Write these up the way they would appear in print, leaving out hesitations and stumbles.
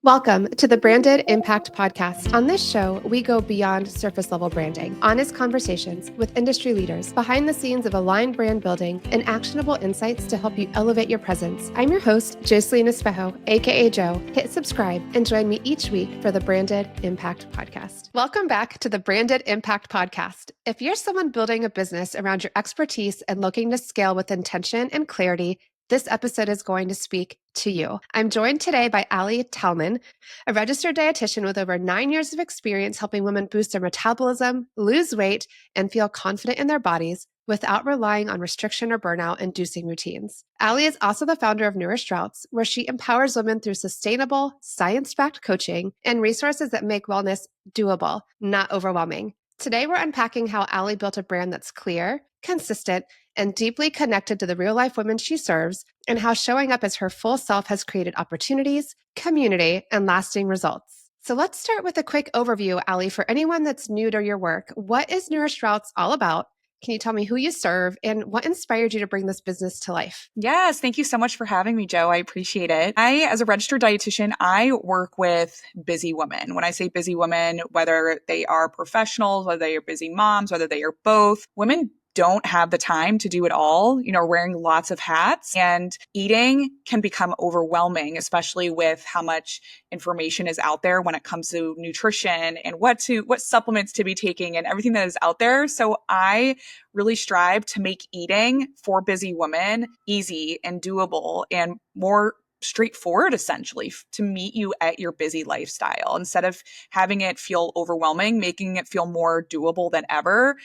Welcome to the Branded Impact Podcast. On this show, we go beyond surface level branding, honest conversations with industry leaders, behind the scenes of aligned brand building, and actionable insights to help you elevate your presence. I'm your host, Jocelyn Espejo, aka Joe. Hit subscribe and join me each week for the Branded Impact Podcast. Welcome back to the Branded Impact Podcast. If you're someone building a business around your expertise and looking to scale with intention and clarity, this episode is going to speak to you. I'm joined today by Allie Tallman, a registered dietitian with over 9 years of experience helping women boost their metabolism, lose weight, and feel confident in their bodies without relying on restriction or burnout inducing routines. Allie is also the founder of Nourished Routes, where she empowers women through sustainable, science-backed coaching and resources that make wellness doable, not overwhelming. Today, we're unpacking how Allie built a brand that's clear, consistent, and deeply connected to the real-life women she serves, and how showing up as her full self has created opportunities, community, and lasting results. So let's start with a quick overview, Allie, for anyone that's new to your work. What is Nourished Routes all about? Can you tell me who you serve and what inspired you to bring this business to life? Yes, thank you so much for having me, Joe. I appreciate it. As a registered dietitian, I work with busy women. When I say busy women, whether they are professionals, whether they are busy moms, whether they are both, women don't have the time to do it all, wearing lots of hats, and eating can become overwhelming, especially with how much information is out there when it comes to nutrition and what supplements to be taking and everything that is out there. So I really strive to make eating for busy women easy and doable and more straightforward, essentially, to meet you at your busy lifestyle. Instead of having it feel overwhelming, making it feel more doable than ever,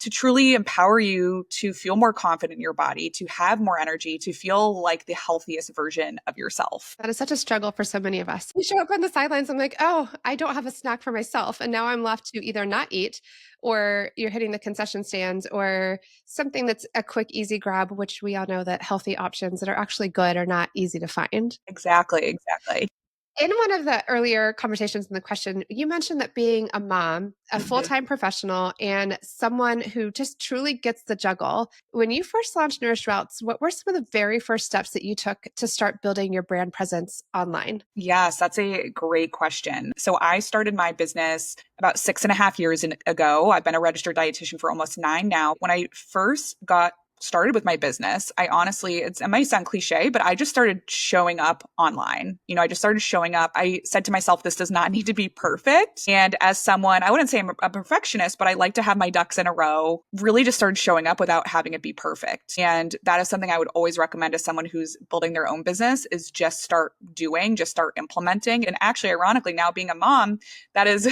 to truly empower you to feel more confident in your body, to have more energy, to feel like the healthiest version of yourself. That is such a struggle for so many of us. We show up on the sidelines, I'm like, oh, I don't have a snack for myself. And now I'm left to either not eat, or you're hitting the concession stands, or something that's a quick, easy grab, which we all know that healthy options that are actually good are not easy to find. Exactly. In one of the earlier conversations in the question, you mentioned that being a mom, a full-time professional, and someone who just truly gets the juggle. When you first launched Nourished Routes, what were some of the very first steps that you took to start building your brand presence online? Yes, that's a great question. So I started my business about 6.5 years ago. I've been a registered dietitian for almost 9 now. When I first got started with my business, I honestly, it might sound cliche, but I just started showing up online. I just started showing up. I said to myself, this does not need to be perfect. And as someone, I wouldn't say I'm a perfectionist, but I like to have my ducks in a row, really just started showing up without having it be perfect. And that is something I would always recommend to someone who's building their own business is just start implementing. And actually, ironically, now being a mom, that is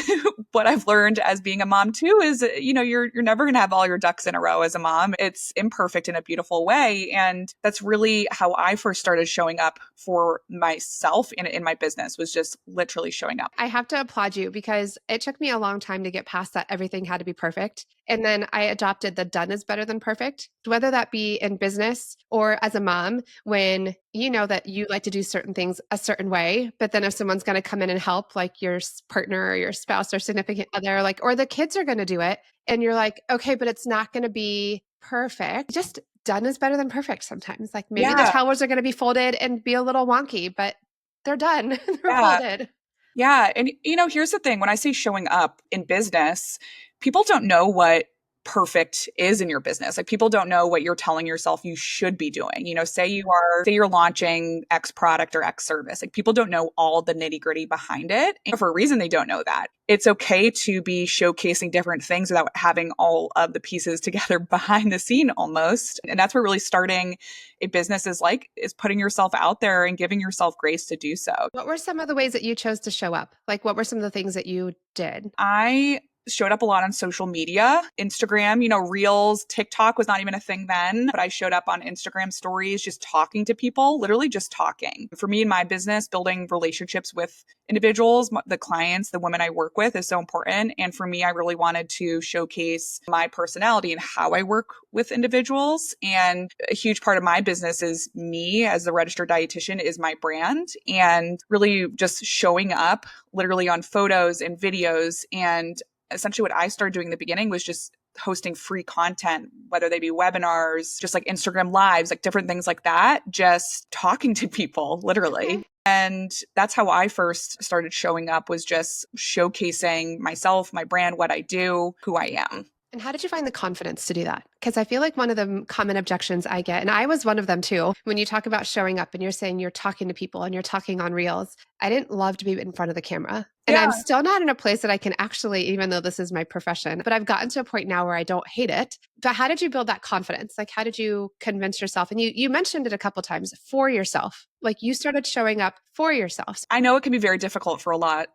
what I've learned as being a mom too, is, you're never going to have all your ducks in a row as a mom. It's imperfect in a beautiful way. And that's really how I first started showing up for myself in my business, was just literally showing up. I have to applaud you because it took me a long time to get past that everything had to be perfect. And then I adopted the done is better than perfect, whether that be in business or as a mom, when you know that you like to do certain things a certain way. But then if someone's going to come in and help, like your partner or your spouse or significant other, or the kids are going to do it, and you're like, okay, but it's not going to be perfect. Just done is better than perfect sometimes. Like maybe the towels are going to be folded and be a little wonky, but they're done. They're folded. Yeah. And, here's the thing. When I say showing up in business, people don't know what perfect is in your business. Like, people don't know what you're telling yourself you should be doing. Say you're launching X product or X service. Like, people don't know all the nitty gritty behind it. And for a reason, they don't know that. It's okay to be showcasing different things without having all of the pieces together behind the scene almost. And that's what really starting a business is putting yourself out there and giving yourself grace to do so. What were some of the ways that you chose to show up? Like, what were some of the things that you did? I showed up a lot on social media, Instagram, Reels, TikTok was not even a thing then, but I showed up on Instagram stories, just talking to people, literally just talking. For me in my business, building relationships with individuals, the clients, the women I work with is so important. And for me, I really wanted to showcase my personality and how I work with individuals. And a huge part of my business is me as the registered dietitian is my brand, and really just showing up literally on photos and videos. And essentially what I started doing in the beginning was just hosting free content, whether they be webinars, just like Instagram lives, like different things like that, just talking to people, literally. Okay. And that's how I first started showing up, was just showcasing myself, my brand, what I do, who I am. And how did you find the confidence to do that? Because I feel like one of the common objections I get, and I was one of them too, when you talk about showing up and you're saying you're talking to people and you're talking on reels, I didn't love to be in front of the camera. And Yeah. I'm still not in a place that I can actually, even though this is my profession, but I've gotten to a point now where I don't hate it. But how did you build that confidence? Like, how did you convince yourself? And you mentioned it a couple times, for yourself. Like, you started showing up for yourself. I know it can be very difficult for a lot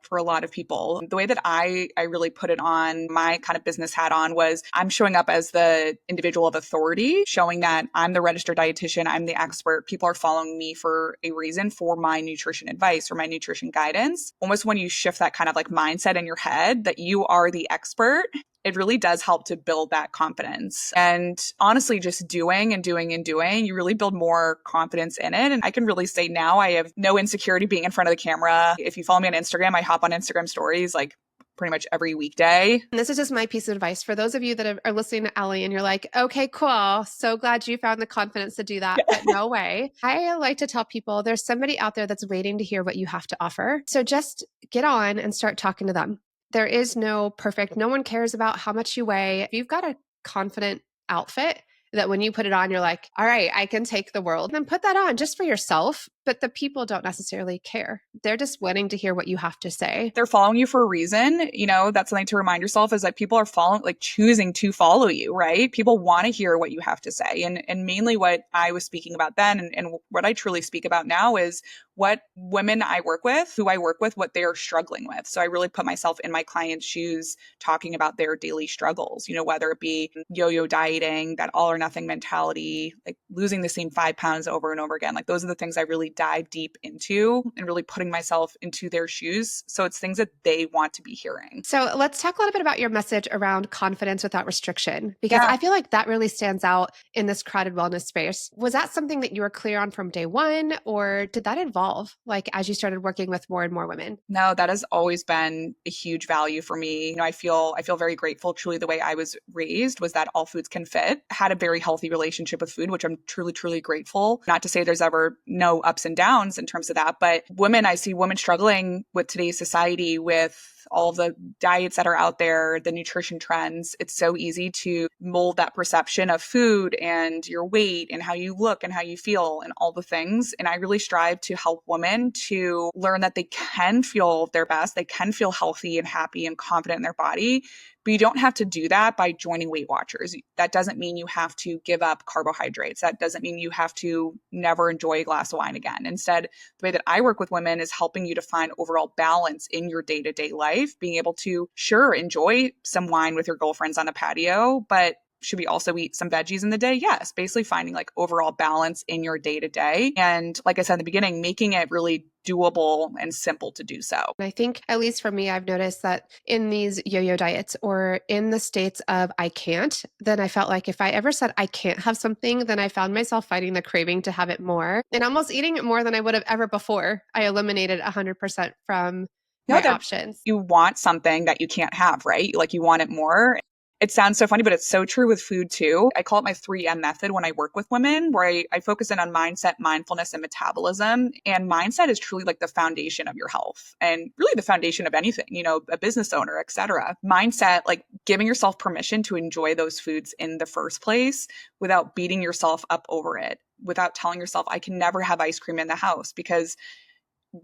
of people. The way that I really put it on, my kind of business hat on, was I'm showing up as the individual of authority, showing that I'm the registered dietitian, I'm the expert. People are following me for a reason, for my nutrition advice or my nutrition guidance. Almost when you shift that kind of like mindset in your head that you are the expert, it really does help to build that confidence. And honestly, just doing and doing and doing, you really build more confidence in it. And I can really say now I have no insecurity being in front of the camera. If you follow me on Instagram, I hop on Instagram stories like pretty much every weekday. And this is just my piece of advice for those of you that are listening to Allie and you're like, okay, cool. So glad you found the confidence to do that, but no way. I like to tell people there's somebody out there that's waiting to hear what you have to offer. So just get on and start talking to them. There is no perfect, no one cares about how much you weigh. If you've got a confident outfit that when you put it on, you're like, all right, I can take the world, then put that on just for yourself. But the people don't necessarily care. They're just wanting to hear what you have to say. They're following you for a reason. You know, that's something to remind yourself, is that people are following, like choosing to follow you, right? People want to hear what you have to say. And mainly what I was speaking about then, and what I truly speak about now, is what women I work with, who I work with, what they are struggling with. So I really put myself in my clients' shoes, talking about their daily struggles, you know, whether it be yo-yo dieting, that all or nothing mentality, like losing the same 5 pounds over and over again. Like those are the things I really dive deep into, and really putting myself into their shoes. So it's things that they want to be hearing. So let's talk a little bit about your message around confidence without restriction, because I feel like that really stands out in this crowded wellness space. Was that something that you were clear on from day one, or did that evolve like as you started working with more and more women? No, that has always been a huge value for me. You know, I feel very grateful. Truly, the way I was raised was that all foods can fit. I had a very healthy relationship with food, which I'm truly, truly grateful. Not to say there's ever no ups and downs in terms of that, but I see women struggling with today's society with all of the diets that are out there, the nutrition trends. It's so easy to mold that perception of food and your weight and how you look and how you feel and all the things. And I really strive to help women to learn that they can feel their best, they can feel healthy and happy and confident in their body. But you don't have to do that by joining Weight Watchers. That doesn't mean you have to give up carbohydrates. That doesn't mean you have to never enjoy a glass of wine again. Instead, the way that I work with women is helping you to find overall balance in your day-to-day life, being able to, sure, enjoy some wine with your girlfriends on a patio, but should we also eat some veggies in the day? Yes. Basically finding like overall balance in your day to day. And like I said in the beginning, making it really doable and simple to do so. I think, at least for me, I've noticed that in these yo-yo diets or in the states of I can't, then I felt like if I ever said I can't have something, then I found myself fighting the craving to have it more and almost eating it more than I would have ever before. I eliminated 100% from my options. You want something that you can't have, right? Like you want it more. It sounds so funny, but it's so true with food too. I call it my 3M method when I work with women, where I focus in on mindset, mindfulness, and metabolism. And mindset is truly like the foundation of your health and really the foundation of anything, you know, a business owner, etc. Mindset, like giving yourself permission to enjoy those foods in the first place without beating yourself up over it, without telling yourself, I can never have ice cream in the house, because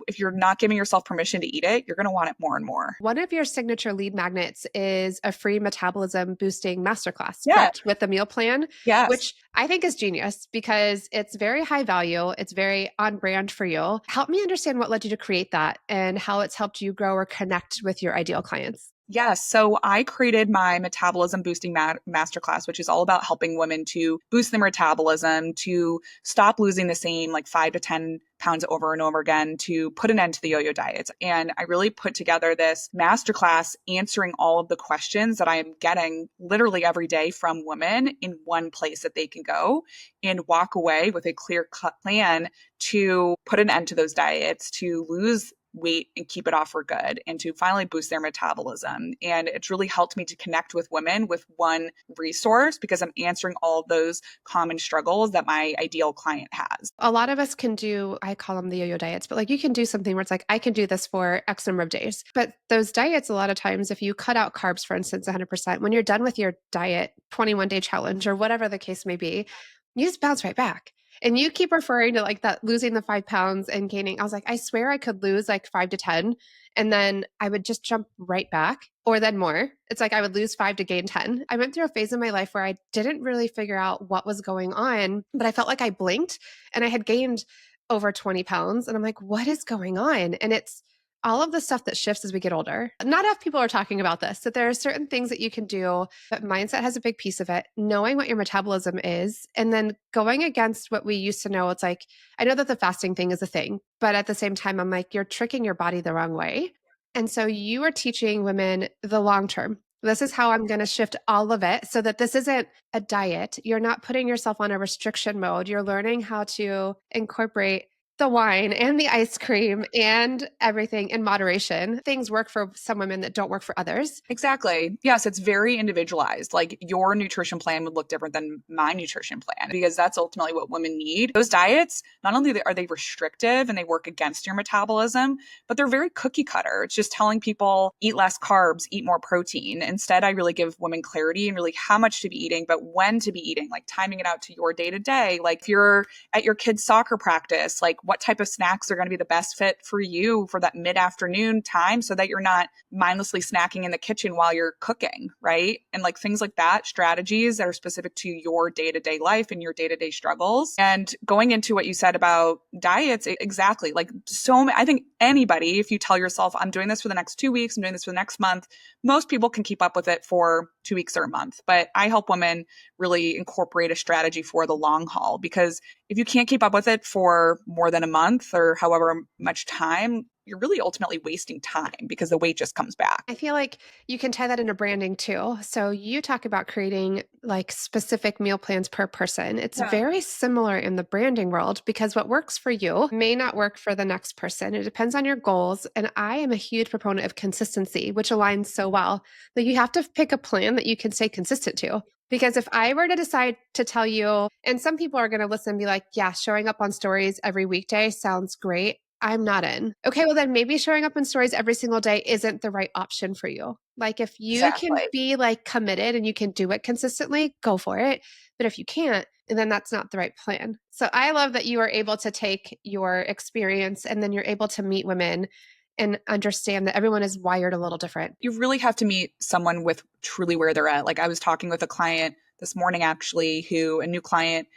if you're not giving yourself permission to eat it, you're going to want it more and more. One of your signature lead magnets is a free metabolism boosting masterclass, Yeah. correct? With the meal plan, Yes. which I think is genius because it's very high value. It's very on brand for you. Help me understand what led you to create that and how it's helped you grow or connect with your ideal clients. Yes. So I created my metabolism boosting masterclass, which is all about helping women to boost their metabolism, to stop losing the same like 5 to 10 pounds over and over again, to put an end to the yo-yo diets. And I really put together this masterclass answering all of the questions that I am getting literally every day from women in one place that they can go and walk away with a clear-cut plan to put an end to those diets, to lose weight and keep it off for good and to finally boost their metabolism. And it's really helped me to connect with women with one resource because I'm answering all of those common struggles that my ideal client has. A lot of us can do, I call them the yo-yo diets, but like you can do something where it's like, I can do this for X number of days. But those diets, a lot of times, if you cut out carbs, for instance, 100%, when you're done with your diet, 21-day challenge or whatever the case may be, you just bounce right back. And you keep referring to like that losing the 5 pounds and gaining. I was like, I swear I could lose like 5 to 10. And then I would just jump right back or then more. It's like I would lose 5 to gain 10. I went through a phase in my life where I didn't really figure out what was going on, but I felt like I blinked and I had gained over 20 pounds. And I'm like, what is going on? And it's all of the stuff that shifts as we get older. Not enough people are talking about this, that there are certain things that you can do, but mindset has a big piece of it. Knowing what your metabolism is, and then going against what we used to know. It's like, I know that the fasting thing is a thing, but at the same time, I'm like, you're tricking your body the wrong way. And so you are teaching women the long term. This is how I'm going to shift all of it so that this isn't a diet. You're not putting yourself on a restriction mode. You're learning how to incorporate the wine and the ice cream and everything in moderation. Things work for some women that don't work for others. Exactly. Yes, it's very individualized. Like your nutrition plan would look different than my nutrition plan because that's ultimately what women need. Those diets, not only are they restrictive and they work against your metabolism, but they're very cookie cutter. It's just telling people eat less carbs, eat more protein. Instead, I really give women clarity and really how much to be eating, but when to be eating, like timing it out to your day to day. Like if you're at your kid's soccer practice, like what type of snacks are going to be the best fit for you for that mid-afternoon time so that you're not mindlessly snacking in the kitchen while you're cooking, right? And like things like that, strategies that are specific to your day-to-day life and your day-to-day struggles. And going into what you said about diets, exactly. Like I think anybody, if you tell yourself, I'm doing this for the next 2 weeks, I'm doing this for the next month, most people can keep up with it for 2 weeks or a month. But I help women really incorporate a strategy for the long haul because if you can't keep up with it for more than a month or however much time, you're really ultimately wasting time because the weight just comes back. I feel like you can tie that into branding too. So you talk about creating like specific meal plans per person. It's very similar in the branding world because what works for you may not work for the next person. It depends on your goals. And I am a huge proponent of consistency, which aligns so well. Like you have to pick a plan that you can stay consistent to. Because if I were to decide to tell you, and some people are going to listen and be like, yeah, showing up on stories every weekday sounds great. I'm not in. Okay, well then maybe showing up in stories every single day isn't the right option for you. Like if you can be like committed and you can do it consistently, go for it. But if you can't, then that's not the right plan. So I love that you are able to take your experience and then you're able to meet women and understand that everyone is wired a little different. You really have to meet someone with truly where they're at. Like I was talking with a client this morning, actually, a new client,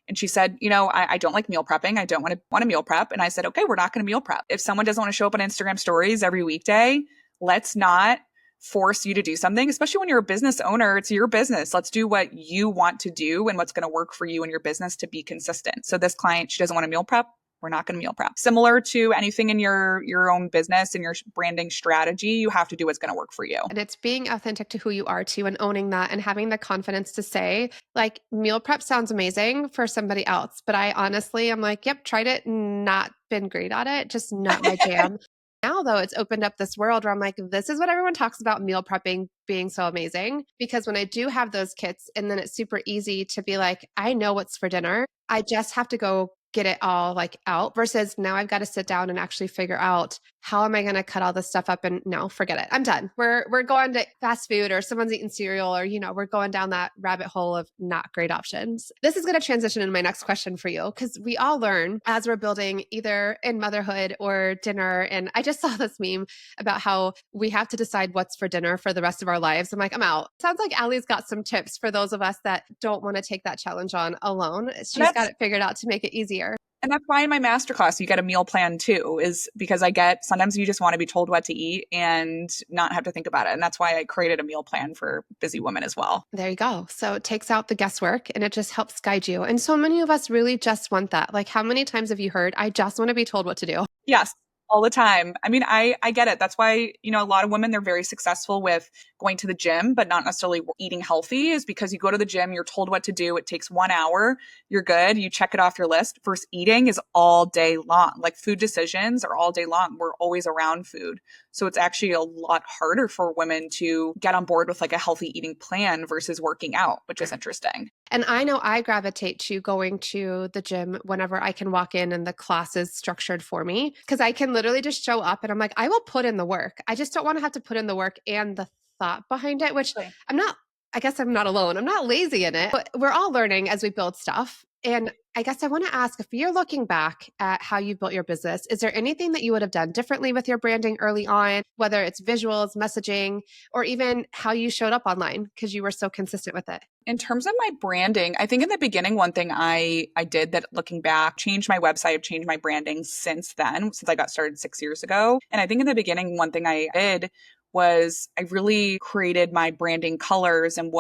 and she said, I don't like meal prepping. I don't want to meal prep. And I said, okay, we're not going to meal prep. If someone doesn't want to show up on Instagram stories every weekday, let's not force you to do something, especially when you're a business owner. It's your business. Let's do what you want to do and what's going to work for you and your business to be consistent. So this client, she doesn't want to meal prep. We're not going to meal prep. Similar to anything in your own business and your branding strategy, you have to do what's going to work for you. And it's being authentic to who you are too and owning that and having the confidence to say, like, meal prep sounds amazing for somebody else. But I honestly, I'm like, yep, tried it, not been great at it, just not my jam. Now, though, it's opened up this world where I'm like, this is what everyone talks about meal prepping being so amazing. Because when I do have those kits, and then it's super easy to be like, I know what's for dinner. I just have to go get it all like out versus now I've got to sit down and actually figure out how am I going to cut all this stuff up and no, forget it. I'm done. We're going to fast food or someone's eating cereal or, we're going down that rabbit hole of not great options. This is going to transition into my next question for you because we all learn as we're building either in motherhood or dinner. And I just saw this meme about how we have to decide what's for dinner for the rest of our lives. I'm like, I'm out. Sounds like Allie's got some tips for those of us that don't want to take that challenge on alone. She's got it figured out to make it easier. And that's why in my masterclass, you get a meal plan too, is because sometimes you just want to be told what to eat and not have to think about it. And that's why I created a meal plan for busy women as well. There you go. So it takes out the guesswork and it just helps guide you. And so many of us really just want that. Like how many times have you heard, I just want to be told what to do? Yes. all the time. I mean, I get it. That's why, a lot of women, they're very successful with going to the gym, but not necessarily eating healthy, is because you go to the gym, you're told what to do. It takes 1 hour. You're good. You check it off your list. Versus eating is all day long. Like food decisions are all day long. We're always around food. So it's actually a lot harder for women to get on board with like a healthy eating plan versus working out, which is interesting. And I know I gravitate to going to the gym whenever I can walk in and the class is structured for me because I can literally just show up and I'm like, I will put in the work. I just don't want to have to put in the work and the thought behind it, which Right. I'm not, I guess I'm not alone. I'm not lazy in it, but we're all learning as we build stuff. And I guess I want to ask if you're looking back at how you built your business, is there anything that you would have done differently with your branding early on, whether it's visuals, messaging, or even how you showed up online because you were so consistent with it? In terms of my branding, I think in the beginning, one thing I did that looking back, changed my website, I've changed my branding since then, since I got started 6 years ago. And I think in the beginning, one thing I did was I really created my branding colors and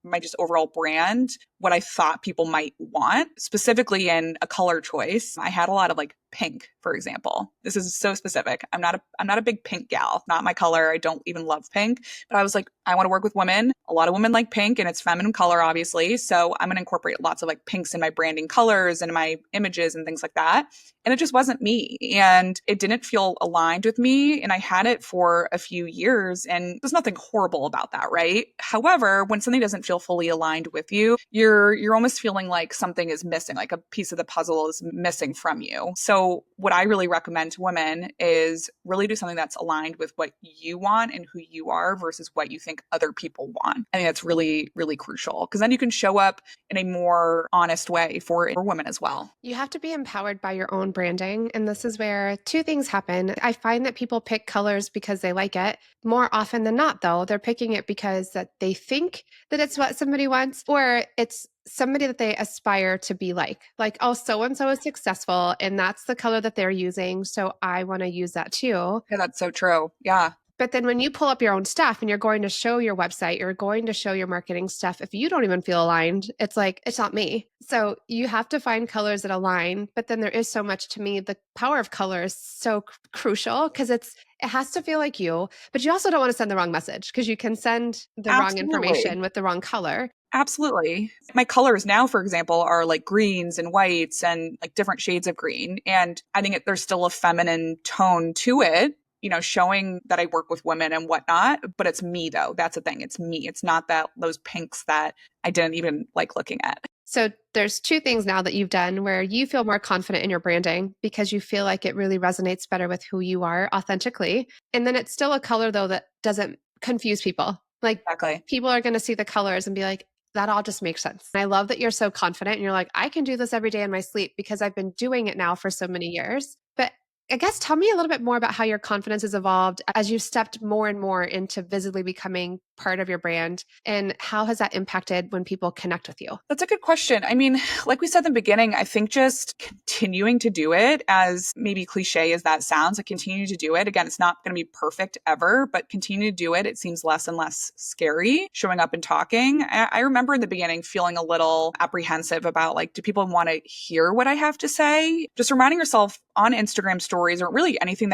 my just overall brand, what I thought people might want, specifically in a color choice. I had a lot of like pink, for example. This is so specific. I'm not a big pink gal, not my color. I don't even love pink, but I was like, I want to work with women. A lot of women like pink and it's feminine color, obviously. So I'm going to incorporate lots of like pinks in my branding colors and my images and things like that. And it just wasn't me. And it didn't feel aligned with me. And I had it for a few years and there's nothing horrible about that, right? However, when something doesn't feel fully aligned with you, you're almost feeling like something is missing, like a piece of the puzzle is missing from you. So what I really recommend to women is really do something that's aligned with what you want and who you are versus what you think other people want. I think that's really, really crucial because then you can show up in a more honest way for women as well. You have to be empowered by your own branding. And this is where two things happen. I find that people pick colors because they like it. More often than not, though, they're picking it because that they think that it's what somebody wants, or it's somebody that they aspire to be like. Like, oh, so and so is successful, and that's the color that they're using. So I want to use that too. Yeah, that's so true. Yeah. But then when you pull up your own stuff and you're going to show your website, you're going to show your marketing stuff, if you don't even feel aligned, it's like, it's not me. So you have to find colors that align. But then there is so much, to me, the power of color is so crucial because it has to feel like you, but you also don't want to send the wrong message because you can send the wrong Absolutely. information with the wrong color. Absolutely. My colors now, for example, are like greens and whites and like different shades of green. And I think there's still a feminine tone to it, showing that I work with women and whatnot. But it's me, though. That's the thing. It's me. It's not those pinks that I didn't even like looking at. So there's two things now that you've done where you feel more confident in your branding because you feel like it really resonates better with who you are authentically. And then it's still a color, though, that doesn't confuse people. Like Exactly. people are going to see the colors and be like, that all just makes sense. And I love that you're so confident and you're like, I can do this every day in my sleep because I've been doing it now for so many years. But I guess tell me a little bit more about how your confidence has evolved as you've stepped more and more into visibly becoming part of your brand, and how has that impacted when people connect with you? That's a good question. I mean, like we said in the beginning, I think just continuing to do it, as maybe cliche as that sounds, like continue to do it. Again, it's not going to be perfect ever, but continue to do it. It seems less and less scary showing up and talking. I remember in the beginning feeling a little apprehensive about like, do people want to hear what I have to say? Just reminding yourself on Instagram stories or really anything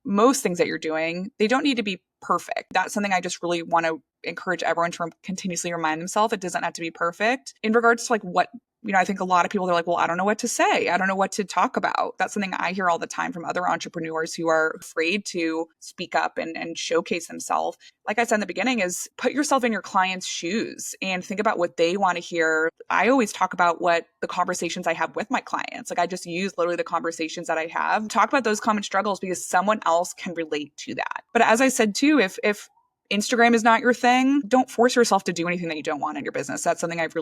most things that you're doing, they don't need to be perfect. That's something I just really want to encourage everyone to continuously remind themselves. It doesn't have to be perfect. In regards to like what, I think a lot of people are like, well, I don't know what to say. I don't know what to talk about. That's something I hear all the time from other entrepreneurs who are afraid to speak up and showcase themselves. Like I said in the beginning, is put yourself in your client's shoes and think about what they want to hear. I always talk about what the conversations I have with my clients. Like I just use literally the conversations that I have, talk about those common struggles because someone else can relate to that. But as I said too, if Instagram is not your thing, don't force yourself to do anything that you don't want in your business. That's something I've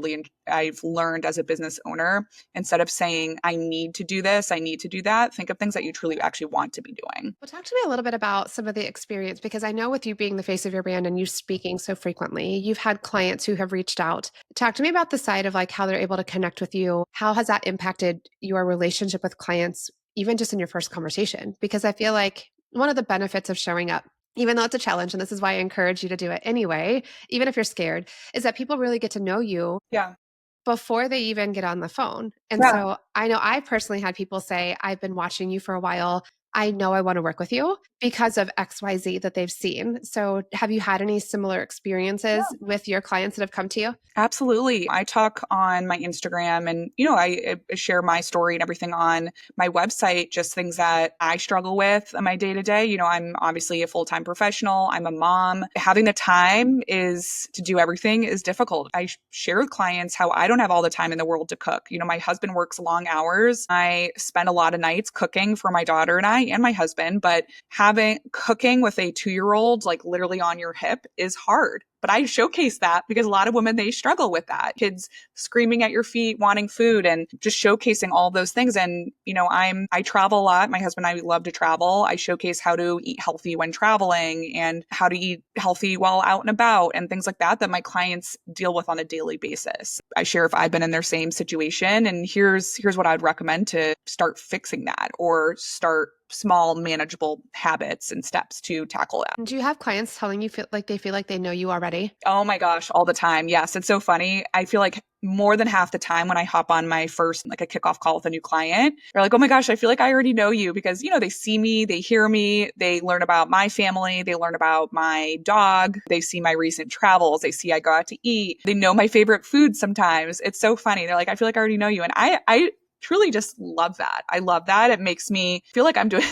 learned as a business owner. Instead of saying, I need to do this, I need to do that, think of things that you truly actually want to be doing. Well, talk to me a little bit about some of the experience, because I know with you being the face of your brand and you speaking so frequently, you've had clients who have reached out. Talk to me about the side of like how they're able to connect with you. How has that impacted your relationship with clients, even just in your first conversation? Because I feel like one of the benefits of showing up, even though it's a challenge, and this is why I encourage you to do it anyway, even if you're scared, is that people really get to know you Yeah. before they even get on the phone. And Yeah. so I know I personally had people say, I've been watching you for a while. I know I want to work with you because of XYZ that they've seen. So have you had any similar experiences with your clients that have come to you? Absolutely. I talk on my Instagram and, I share my story and everything on my website, just things that I struggle with in my day to day. I'm obviously a full-time professional. I'm a mom. Having the time is to do everything is difficult. I share with clients how I don't have all the time in the world to cook. My husband works long hours. I spend a lot of nights cooking for my daughter and I and my husband, but having cooking with a 2-year-old, like literally on your hip is hard. But I showcase that because a lot of women, they struggle with that. Kids screaming at your feet, wanting food, and just showcasing all those things. And, I travel a lot. My husband and I love to travel. I showcase how to eat healthy when traveling and how to eat healthy while out and about and things like that my clients deal with on a daily basis. I share if I've been in their same situation, and here's what I'd recommend to start fixing that or start small manageable habits and steps to tackle that. Do you have clients telling you feel like they know you already? Oh my gosh, all the time. Yes, it's so funny. I feel like more than half the time when I hop on my first, like a kickoff call with a new client, they're like, oh my gosh, I feel like I already know you because, they see me, they hear me, they learn about my family, they learn about my dog, they see my recent travels, they see I go out to eat, they know my favorite food sometimes. It's so funny. They're like, I feel like I already know you. And I truly just love that. I love that. It makes me feel like I'm doing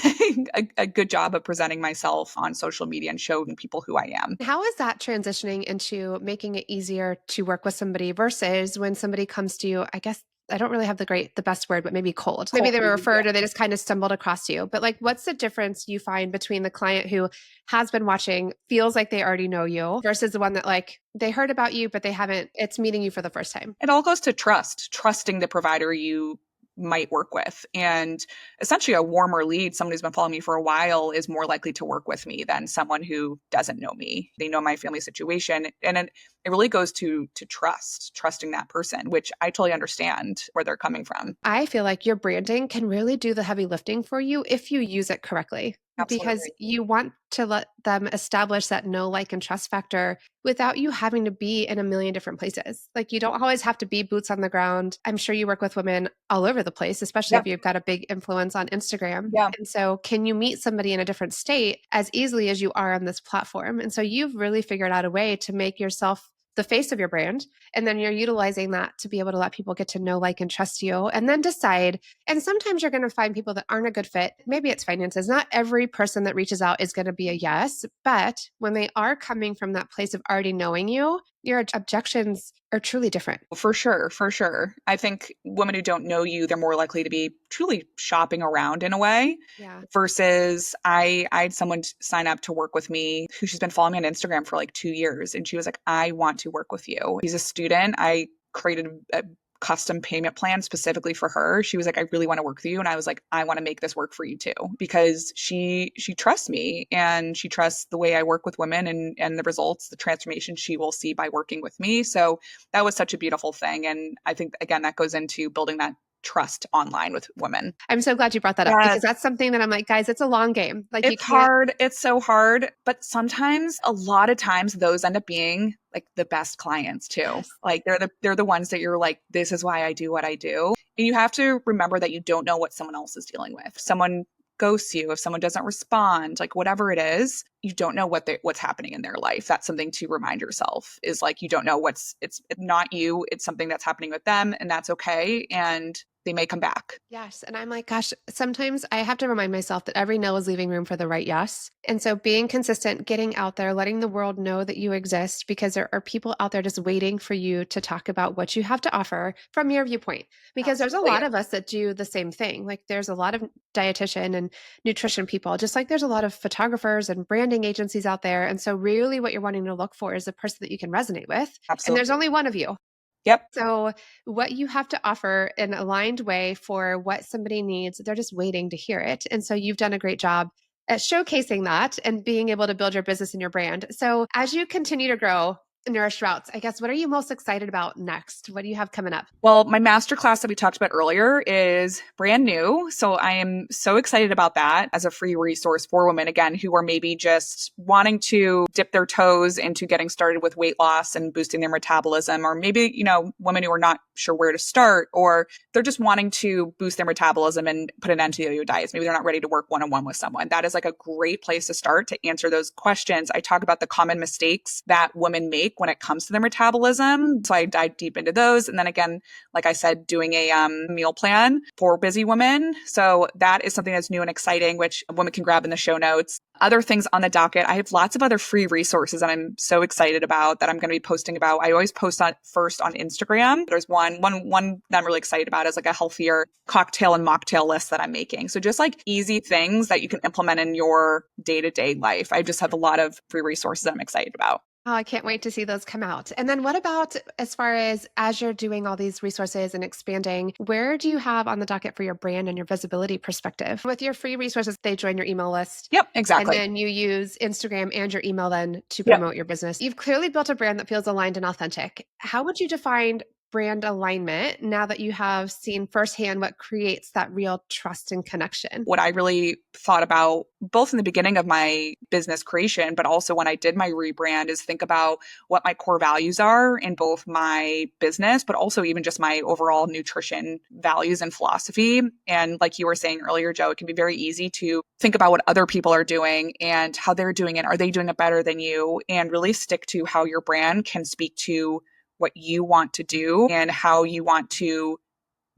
a good job of presenting myself on social media and showing people who I am. How is that transitioning into making it easier to work with somebody versus when somebody comes to you? I guess I don't really have the best word, but maybe cold. Maybe they were referred or they just kind of stumbled across you. But like, what's the difference you find between the client who has been watching, feels like they already know you versus the one that like they heard about you, but they haven't, it's meeting you for the first time? It all goes to trusting the provider you might work with. And essentially a warmer lead, someone who's been following me for a while is more likely to work with me than someone who doesn't know me. They know my family situation. And it really goes to trusting that person, which I totally understand where they're coming from. I feel like your branding can really do the heavy lifting for you if you use it correctly. Because Absolutely. you want to let them establish that know, like, and trust factor without you having to be in a million different places. Like, you don't always have to be boots on the ground. I'm sure you work with women all over the place, especially Yeah. if you've got a big influence on Instagram. Yeah. And so, can you meet somebody in a different state as easily as you are on this platform? And so, you've really figured out a way to make yourself the face of your brand. And then you're utilizing that to be able to let people get to know, like, and trust you, and then decide. And sometimes you're going to find people that aren't a good fit. Maybe it's finances. Not every person that reaches out is going to be a yes, but when they are coming from that place of already knowing you, your objections are truly different. For sure, for sure. I think women who don't know you, they're more likely to be truly shopping around in a way. Yeah. Versus I had someone sign up to work with me who she's been following me on Instagram for like 2 years. And she was like, I want to work with you. He's a student. I created a custom payment plan specifically for her. She was like, I really want to work with you. And I was like, I want to make this work for you too, because she trusts me and she trusts the way I work with women and the results, the transformation she will see by working with me. So that was such a beautiful thing. And I think, again, that goes into building that trust online with women. I'm so glad you brought that up Yes. because that's something that I'm like, guys, it's a long game. Like, you It's can't. hard. It's so hard. But sometimes, a lot of times, those end up being like the best clients too. Yes. Like they're the ones that you're like, this is why I do what I do. And you have to remember that you don't know what someone else is dealing with. If someone ghosts you, if someone doesn't respond, like whatever it is, you don't know what's happening in their life. That's something to remind yourself, is like, you don't know it's not you. It's something that's happening with them, and that's okay. And they may come back. Yes. And I'm like, gosh, sometimes I have to remind myself that every no is leaving room for the right yes. And so being consistent, getting out there, letting the world know that you exist, because there are people out there just waiting for you to talk about what you have to offer from your viewpoint. Because there's a Absolutely. lot of us that do the same thing. Like, there's a lot of dietitian and nutrition people, just like there's a lot of photographers and branding agencies out there. And so really what you're wanting to look for is a person that you can resonate with. Absolutely. And there's only one of you. Yep. So what you have to offer in an aligned way for what somebody needs, they're just waiting to hear it. And so you've done a great job at showcasing that and being able to build your business and your brand. So as you continue to grow, Nourished Routes, I guess, what are you most excited about next? What do you have coming up? Well, my masterclass that we talked about earlier is brand new. So I am so excited about that as a free resource for women, again, who are maybe just wanting to dip their toes into getting started with weight loss and boosting their metabolism, or maybe, women who are not sure where to start, or they're just wanting to boost their metabolism and put an end to yo-yo diets. Maybe they're not ready to work one-on-one with someone. That is like a great place to start to answer those questions. I talk about the common mistakes that women make when it comes to their metabolism. So I dive deep into those. And then again, like I said, doing a meal plan for busy women. So that is something that's new and exciting, which women can grab in the show notes. Other things on the docket, I have lots of other free resources that I'm so excited about that I'm going to be posting about. I always post on first on Instagram. There's one that I'm really excited about is like a healthier cocktail and mocktail list that I'm making. So just like easy things that you can implement in your day-to-day life. I just have a lot of free resources that I'm excited about. Oh, I can't wait to see those come out. And then what about as far as you're doing all these resources and expanding, where do you have on the docket for your brand and your visibility perspective? With your free resources, they join your email list. Yep, exactly. And then you use Instagram and your email then to Yep. promote your business. You've clearly built a brand that feels aligned and authentic. How would you define brand alignment now that you have seen firsthand what creates that real trust and connection? What I really thought about both in the beginning of my business creation, but also when I did my rebrand, is think about what my core values are in both my business, but also even just my overall nutrition values and philosophy. And like you were saying earlier, Joe, it can be very easy to think about what other people are doing and how they're doing it. Are they doing it better than you? And really stick to how your brand can speak to what you want to do and how you want to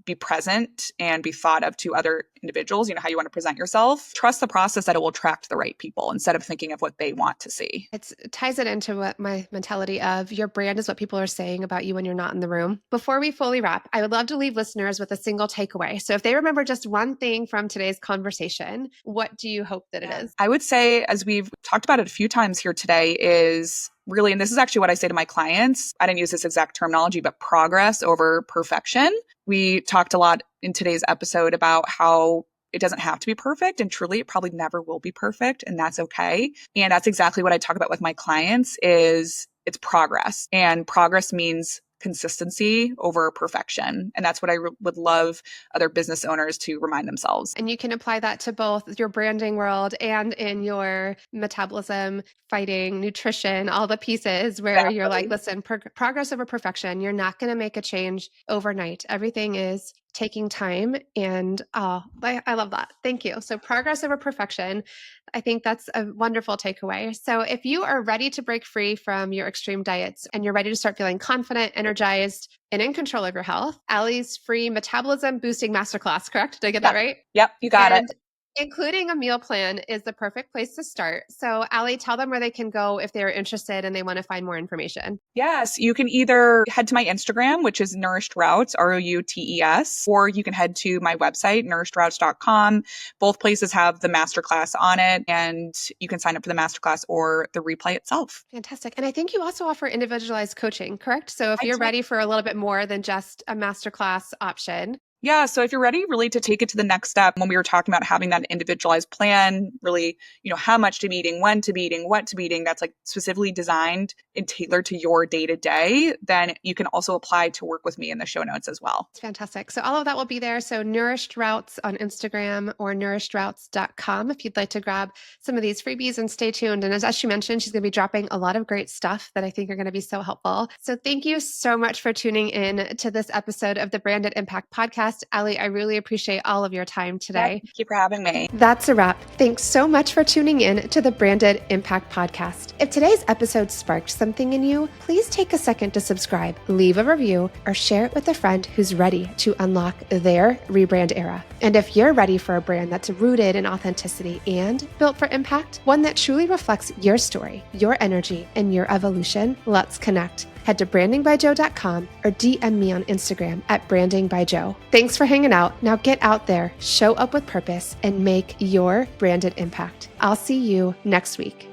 be present and be thought of to other individuals, how you want to present yourself. Trust the process that it will attract the right people instead of thinking of what they want to see. It ties it into what my mentality of your brand is what people are saying about you when you're not in the room. Before we fully wrap, I would love to leave listeners with a single takeaway. So if they remember just one thing from today's conversation, what do you hope that it is? I would say, as we've talked about it a few times here today, is really, and this is actually what I say to my clients, I didn't use this exact terminology, but progress over perfection. We talked a lot in today's episode about how it doesn't have to be perfect, and truly it probably never will be perfect, and that's okay. And that's exactly what I talk about with my clients is it's progress, and progress means consistency over perfection. And that's what I would love other business owners to remind themselves. And you can apply that to both your branding world and in your metabolism, fighting, nutrition, all the pieces where you're like, listen, progress over perfection. You're not going to make a change overnight. Everything is taking time. And I love that. Thank you. So progress over perfection. I think that's a wonderful takeaway. So if you are ready to break free from your extreme diets and you're ready to start feeling confident, energized, and in control of your health, Allie's free metabolism boosting masterclass, correct? Did I get that right? Yep, you got it. Including a meal plan is the perfect place to start. So Allie, tell them where they can go if they're interested and they want to find more information. Yes, you can either head to my Instagram, which is Nourished Routes, ROUTES, or you can head to my website, nourishedroutes.com. Both places have the masterclass on it, and you can sign up for the masterclass or the replay itself. Fantastic. And I think you also offer individualized coaching, correct? So if you're ready for a little bit more than just a masterclass option. Yeah. So if you're ready really to take it to the next step, when we were talking about having that individualized plan, really, how much to be eating, when to be eating, what to be eating, that's like specifically designed and tailored to your day to day, then you can also apply to work with me in the show notes as well. It's fantastic. So all of that will be there. So Nourished Routes on Instagram or nourishedroutes.com if you'd like to grab some of these freebies and stay tuned. And as she mentioned, she's going to be dropping a lot of great stuff that I think are going to be so helpful. So thank you so much for tuning in to this episode of the Branded Impact Podcast. Allie, I really appreciate all of your time today. Thank you for having me. That's a wrap. Thanks so much for tuning in to the Branded Impact Podcast. If today's episode sparked something in you, please take a second to subscribe, leave a review, or share it with a friend who's ready to unlock their rebrand era. And if you're ready for a brand that's rooted in authenticity and built for impact, one that truly reflects your story, your energy, and your evolution, let's connect. Head to brandingbyjoe.com or DM me on Instagram at brandingbyjoe. Thanks for hanging out. Now get out there, show up with purpose, and make your branded impact. I'll see you next week.